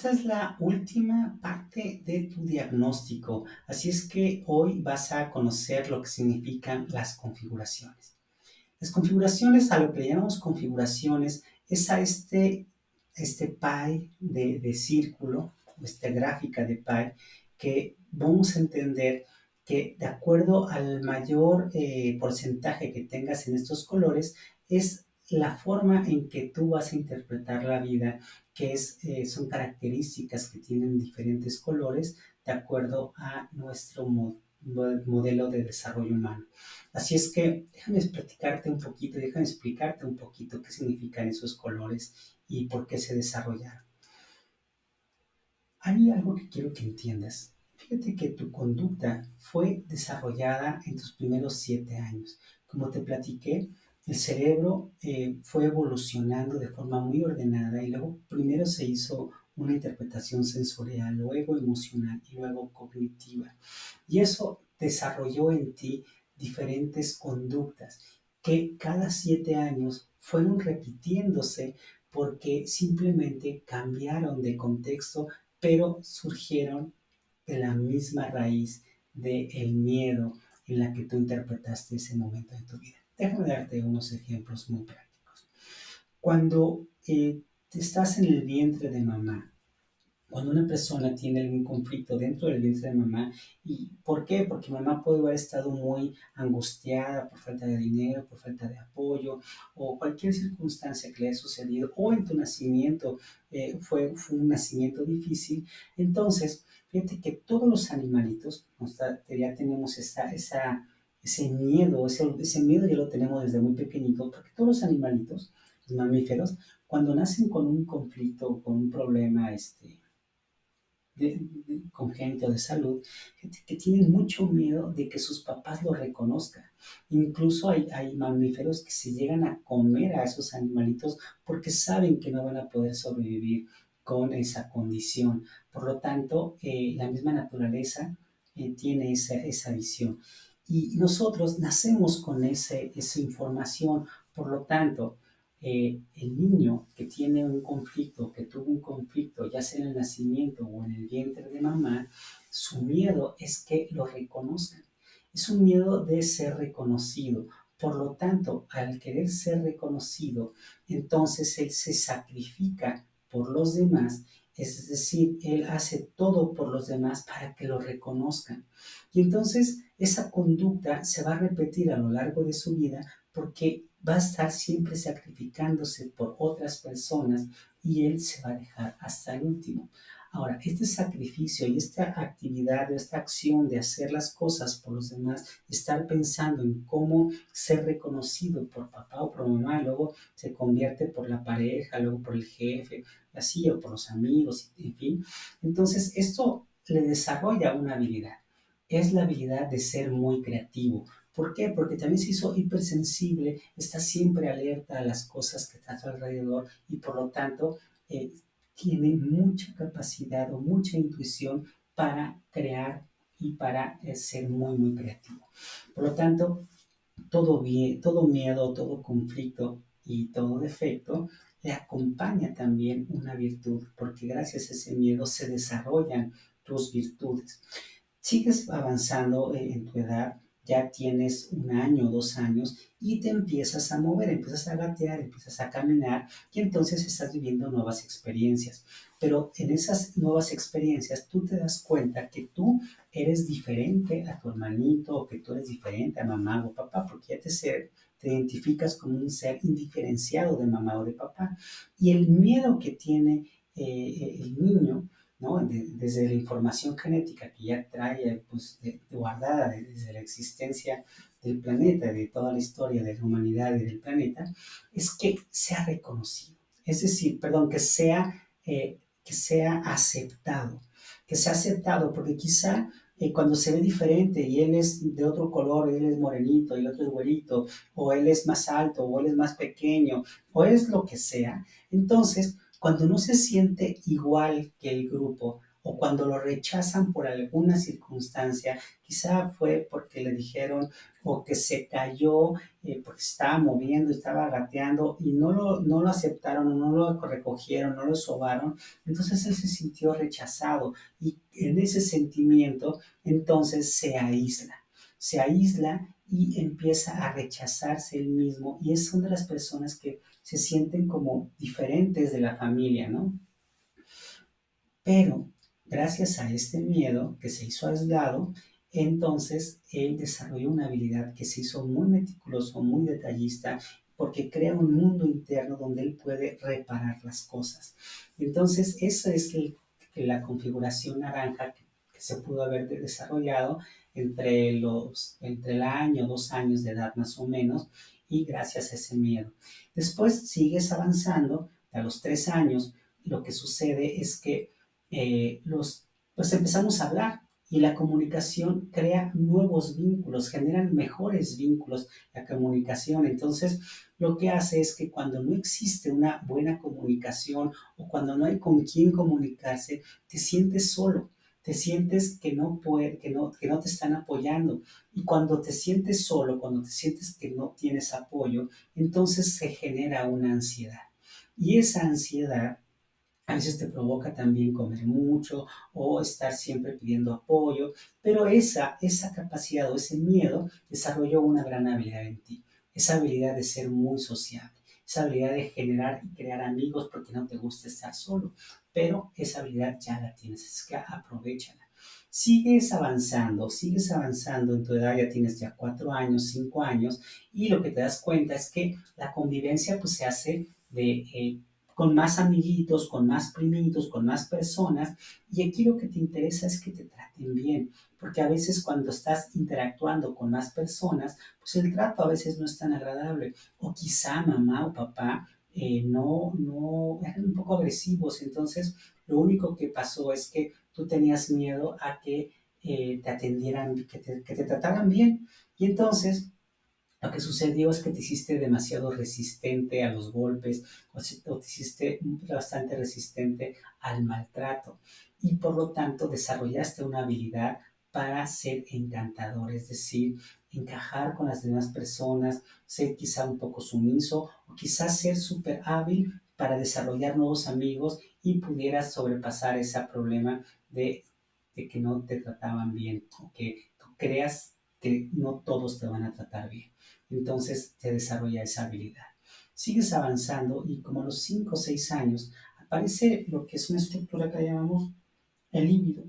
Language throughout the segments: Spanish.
Esta es la última parte de tu diagnóstico, así es que hoy vas a conocer lo que significan las configuraciones. Las configuraciones, a lo que le llamamos configuraciones, es a este pie de círculo, esta gráfica de pie, que vamos a entender que de acuerdo al mayor porcentaje que tengas en estos colores, es la forma en que tú vas a interpretar la vida, son características que tienen diferentes colores de acuerdo a nuestro modelo de desarrollo humano. Así es que déjame explicarte un poquito qué significan esos colores y por qué se desarrollaron. Hay algo que quiero que entiendas. Fíjate que tu conducta fue desarrollada en tus primeros 7 años. Como te platiqué, el cerebro fue evolucionando de forma muy ordenada y luego primero se hizo una interpretación sensorial, luego emocional y luego cognitiva. Y eso desarrolló en ti diferentes conductas que cada 7 años fueron repitiéndose porque simplemente cambiaron de contexto, pero surgieron de la misma raíz del miedo en la que tú interpretaste ese momento de tu vida. Déjame darte unos ejemplos muy prácticos. Cuando estás en el vientre de mamá, cuando una persona tiene algún conflicto dentro del vientre de mamá, ¿y por qué? Porque mamá puede haber estado muy angustiada por falta de dinero, por falta de apoyo, o cualquier circunstancia que le haya sucedido, o en tu nacimiento fue un nacimiento difícil. Entonces, fíjate que todos los animalitos, ya tenemos ese miedo, ese miedo ya lo tenemos desde muy pequeñito, porque todos los animalitos, los mamíferos, cuando nacen con un conflicto, con un problema, congénito de salud, que tienen mucho miedo de que sus papás lo reconozcan. Incluso hay mamíferos que se llegan a comer a esos animalitos porque saben que no van a poder sobrevivir con esa condición. Por lo tanto, la misma naturaleza tiene esa visión. Y nosotros nacemos con esa información. Por lo tanto, el niño que tiene un conflicto, que tuvo un conflicto, ya sea en el nacimiento o en el vientre de mamá, su miedo es que lo reconozcan. Es un miedo de ser reconocido. Por lo tanto, al querer ser reconocido, entonces él se sacrifica por los demás, es decir, él hace todo por los demás para que lo reconozcan. Y entonces esa conducta se va a repetir a lo largo de su vida porque va a estar siempre sacrificándose por otras personas y él se va a dejar hasta el último. Ahora, este sacrificio y esta actividad o esta acción de hacer las cosas por los demás, estar pensando en cómo ser reconocido por papá o por mamá, luego se convierte por la pareja, luego por el jefe, así, o por los amigos, en fin. Entonces, esto le desarrolla una habilidad. Es la habilidad de ser muy creativo. ¿Por qué? Porque también se hizo hipersensible, está siempre alerta a las cosas que están a su alrededor y por lo tanto tiene mucha capacidad o mucha intuición para crear y para ser muy, muy creativo. Por lo tanto, todo miedo, todo conflicto y todo defecto le acompaña también una virtud, porque gracias a ese miedo se desarrollan tus virtudes. Sigues avanzando en tu edad, ya tienes 1 año, 2 años y te empiezas a mover, empiezas a gatear, empiezas a caminar y entonces estás viviendo nuevas experiencias. Pero en esas nuevas experiencias tú te das cuenta que tú eres diferente a tu hermanito o que tú eres diferente a mamá o papá porque te identificas como un ser indiferenciado de mamá o de papá. Y el miedo que tiene el niño, ¿no? Desde la información genética que ya trae pues, guardada desde la existencia del planeta, de toda la historia de la humanidad y del planeta, es que sea reconocido. Es decir, perdón, que sea aceptado, porque quizá cuando se ve diferente y él es de otro color, él es morenito y el otro es güerito, o él es más alto, o él es más pequeño, o es lo que sea, entonces cuando no se siente igual que el grupo o cuando lo rechazan por alguna circunstancia, quizá fue porque le dijeron o que se cayó porque se estaba moviendo, estaba gateando y no lo aceptaron, no lo recogieron, no lo sobaron, entonces él se sintió rechazado y en ese sentimiento entonces se aísla y empieza a rechazarse él mismo y es una de las personas que se sienten como diferentes de la familia, ¿no? Pero gracias a este miedo que se hizo aislado, entonces él desarrolló una habilidad que se hizo muy meticuloso, muy detallista, porque crea un mundo interno donde él puede reparar las cosas. Entonces, esa es la configuración naranja que se pudo haber desarrollado entre el año, 2 años de edad más o menos, y gracias a ese miedo. Después sigues avanzando, a los 3 años, lo que sucede es que pues empezamos a hablar y la comunicación crea nuevos vínculos, generan mejores vínculos la comunicación. Entonces, lo que hace es que cuando no existe una buena comunicación o cuando no hay con quién comunicarse, te sientes solo. Te sientes que no puede, que no te están apoyando. Y cuando te sientes solo, cuando te sientes que no tienes apoyo, entonces se genera una ansiedad. Y esa ansiedad a veces te provoca también comer mucho o estar siempre pidiendo apoyo, pero esa capacidad o ese miedo desarrolló una gran habilidad en ti, esa habilidad de ser muy sociable, esa habilidad de generar y crear amigos porque no te gusta estar solo, pero esa habilidad ya la tienes, es que aprovechala. Sigues avanzando en tu edad, ya tienes ya 4 años, 5 años, y lo que te das cuenta es que la convivencia pues se hace con más amiguitos, con más primitos, con más personas. Y aquí lo que te interesa es que te traten bien, porque a veces cuando estás interactuando con más personas, pues el trato a veces no es tan agradable. O quizá mamá o papá no eran un poco agresivos. Entonces, lo único que pasó es que tú tenías miedo a que te atendieran, que te trataran bien. Y entonces lo que sucedió es que te hiciste demasiado resistente a los golpes o te hiciste bastante resistente al maltrato y por lo tanto desarrollaste una habilidad para ser encantador, es decir, encajar con las demás personas, ser quizá un poco sumiso o quizás ser súper hábil para desarrollar nuevos amigos y pudieras sobrepasar ese problema de que no te trataban bien o que tú creas que no todos te van a tratar bien. Entonces te desarrolla esa habilidad. Sigues avanzando y como a los 5 o 6 años aparece lo que es una estructura que llamamos el líbido.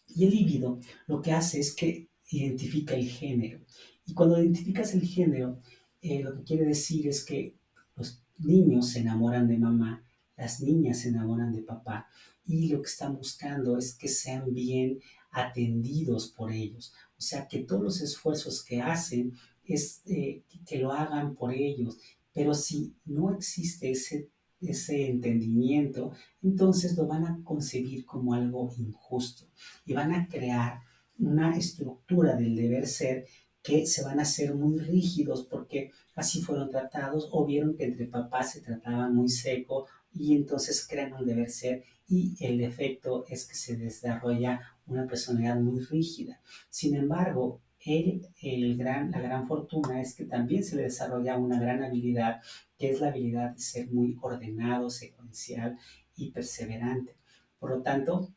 Y el líbido lo que hace es que identifica el género. Y cuando identificas el género, lo que quiere decir es que los niños se enamoran de mamá, las niñas se enamoran de papá, y lo que están buscando es que sean bien atendidos por ellos. O sea, que todos los esfuerzos que hacen es que lo hagan por ellos. Pero si no existe ese entendimiento, entonces lo van a concebir como algo injusto y van a crear una estructura del deber ser que se van a hacer muy rígidos porque así fueron tratados o vieron que entre papás se trataba muy seco y entonces crean un deber ser y el efecto es que se desarrolla una personalidad muy rígida. Sin embargo, la gran fortuna es que también se le desarrolla una gran habilidad, que es la habilidad de ser muy ordenado, secuencial y perseverante. Por lo tanto,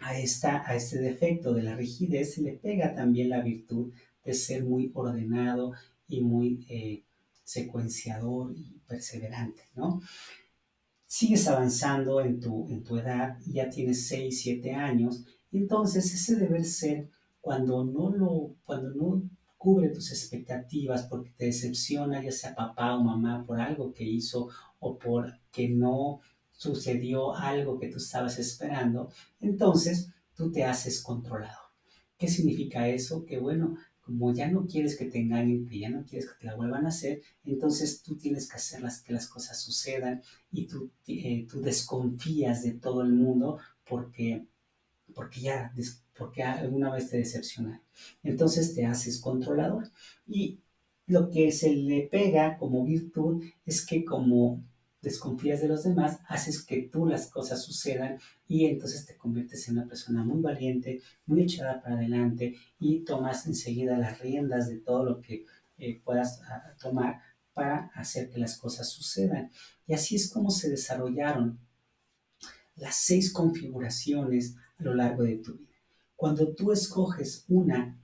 a este defecto de la rigidez se le pega también la virtud de ser muy ordenado y muy secuenciador y perseverante, ¿no? Sigues avanzando en tu edad y ya tienes 6 7 años, y entonces ese deber ser, cuando no cubre tus expectativas porque te decepciona, ya sea papá o mamá, por algo que hizo o porque no sucedió algo que tú estabas esperando, entonces tú te haces controlador. ¿Qué significa eso? Que bueno, como ya no quieres que te engañen, que ya no quieres que te la vuelvan a hacer, entonces tú tienes que hacer que las cosas sucedan y tú desconfías de todo el mundo porque, porque alguna vez te decepcionaron. Entonces te haces controlador y lo que se le pega como virtud es que como desconfías de los demás, haces que tú las cosas sucedan y entonces te conviertes en una persona muy valiente, muy echada para adelante y tomas enseguida las riendas de todo lo que puedas tomar para hacer que las cosas sucedan. Y así es como se desarrollaron las 6 configuraciones a lo largo de tu vida. Cuando tú escoges una,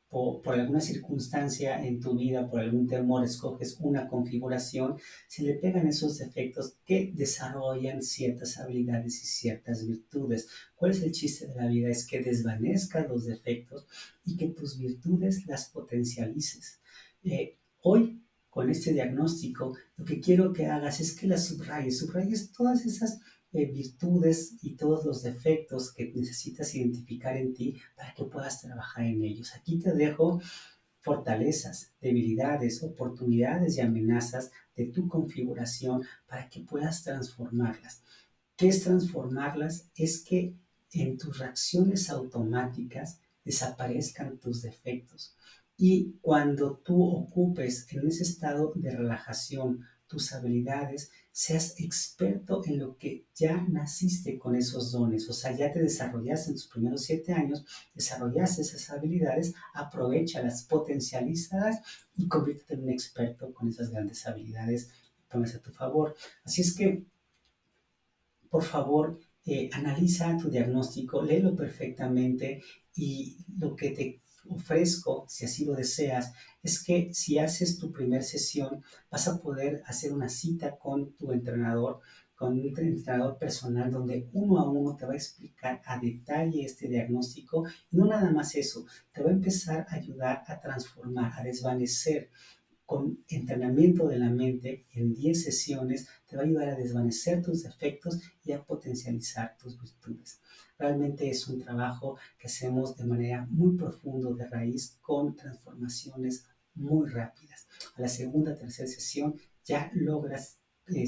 por alguna circunstancia en tu vida, por algún temor, escoges una configuración, se le pegan esos defectos que desarrollan ciertas habilidades y ciertas virtudes. ¿Cuál es el chiste de la vida? Es que desvanezcas los defectos y que tus virtudes las potencialices. Hoy, con este diagnóstico, lo que quiero que hagas es que las subrayes todas esas virtudes y todos los defectos que necesitas identificar en ti para que puedas trabajar en ellos. Aquí te dejo fortalezas, debilidades, oportunidades y amenazas de tu configuración para que puedas transformarlas. ¿Qué es transformarlas? Es que en tus reacciones automáticas desaparezcan tus defectos. Y cuando tú ocupes en ese estado de relajación tus habilidades, seas experto en lo que ya naciste con esos dones. O sea, ya te desarrollaste en tus primeros 7 años, desarrollaste esas habilidades, aprovechalas, potencialízalas y conviértete en un experto con esas grandes habilidades y ponlas a tu favor. Así es que por favor, analiza tu diagnóstico, léelo perfectamente y lo que te ofrezco, si así lo deseas, es que si haces tu primer sesión, vas a poder hacer una cita con tu entrenador, con un entrenador personal donde uno a uno te va a explicar a detalle este diagnóstico y no nada más eso, te va a empezar a ayudar a transformar, a desvanecer con entrenamiento de la mente en 10 sesiones te va a ayudar a desvanecer tus defectos y a potencializar tus virtudes. Realmente es un trabajo que hacemos de manera muy profunda, de raíz, con transformaciones muy rápidas. A la segunda o tercera sesión ya logras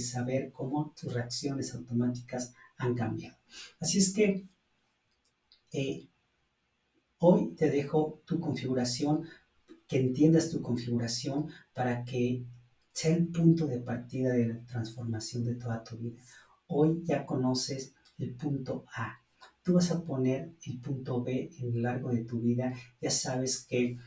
saber cómo tus reacciones automáticas han cambiado. Así es que eh, hoy te dejo tu configuración, que entiendas tu configuración para que sea el punto de partida de la transformación de toda tu vida. Hoy ya conoces el punto A. Tú vas a poner el punto B en lo largo de tu vida. Ya sabes que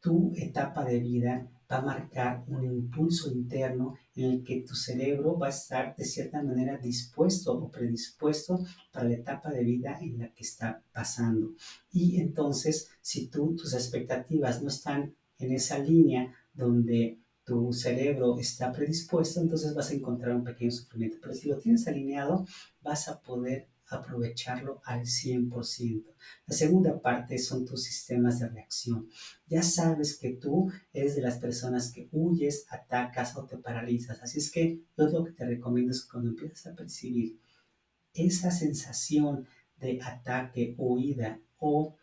tu etapa de vida va a marcar un impulso interno en el que tu cerebro va a estar de cierta manera dispuesto o predispuesto para la etapa de vida en la que está pasando. Y entonces, si tus expectativas no están en esa línea donde tu cerebro está predispuesto, entonces vas a encontrar un pequeño sufrimiento. Pero si lo tienes alineado, vas a poder aprovecharlo al 100%. La segunda parte son tus sistemas de reacción. Ya sabes que tú eres de las personas que huyes, atacas o te paralizas. Así es que yo lo que te recomiendo es que cuando empiezas a percibir esa sensación de ataque, huida o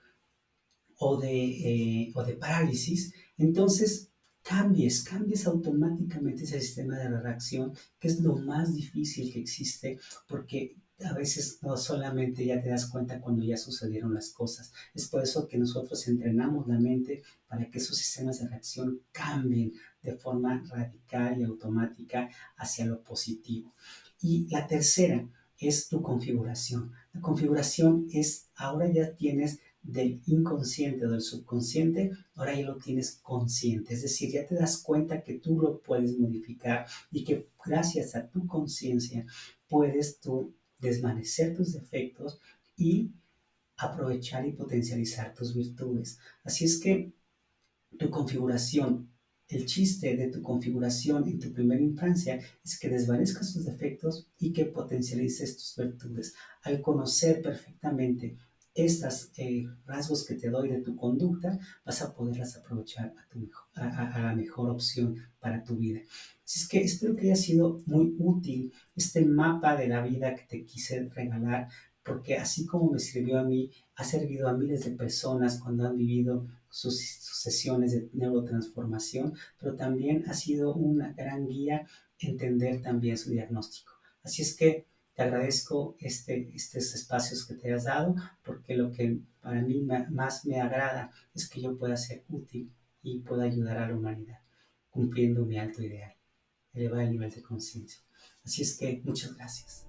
de parálisis, entonces cambies automáticamente ese sistema de reacción, que es lo más difícil que existe, porque a veces no solamente ya te das cuenta cuando ya sucedieron las cosas. Es por eso que nosotros entrenamos la mente para que esos sistemas de reacción cambien de forma radical y automática hacia lo positivo. Y la tercera es tu configuración. La configuración es, ahora ya tienes del inconsciente o del subconsciente, ahora ya lo tienes consciente, es decir, ya te das cuenta que tú lo puedes modificar y que gracias a tu conciencia puedes tú desvanecer tus defectos y aprovechar y potencializar tus virtudes. Así es que tu configuración, el chiste de tu configuración en tu primera infancia es que desvanezcas tus defectos y que potencialices tus virtudes. Al conocer perfectamente estos rasgos que te doy de tu conducta, vas a poderlas aprovechar a la mejor opción para tu vida. Así es que espero que haya sido muy útil este mapa de la vida que te quise regalar, porque así como me sirvió a mí, ha servido a miles de personas cuando han vivido sus sesiones de neurotransformación, pero también ha sido una gran guía entender también su diagnóstico. Así es que te agradezco estos espacios que te has dado, porque lo que para mí más me agrada es que yo pueda ser útil y pueda ayudar a la humanidad, cumpliendo mi alto ideal. elevar el nivel de conciencia. Así es que muchas gracias.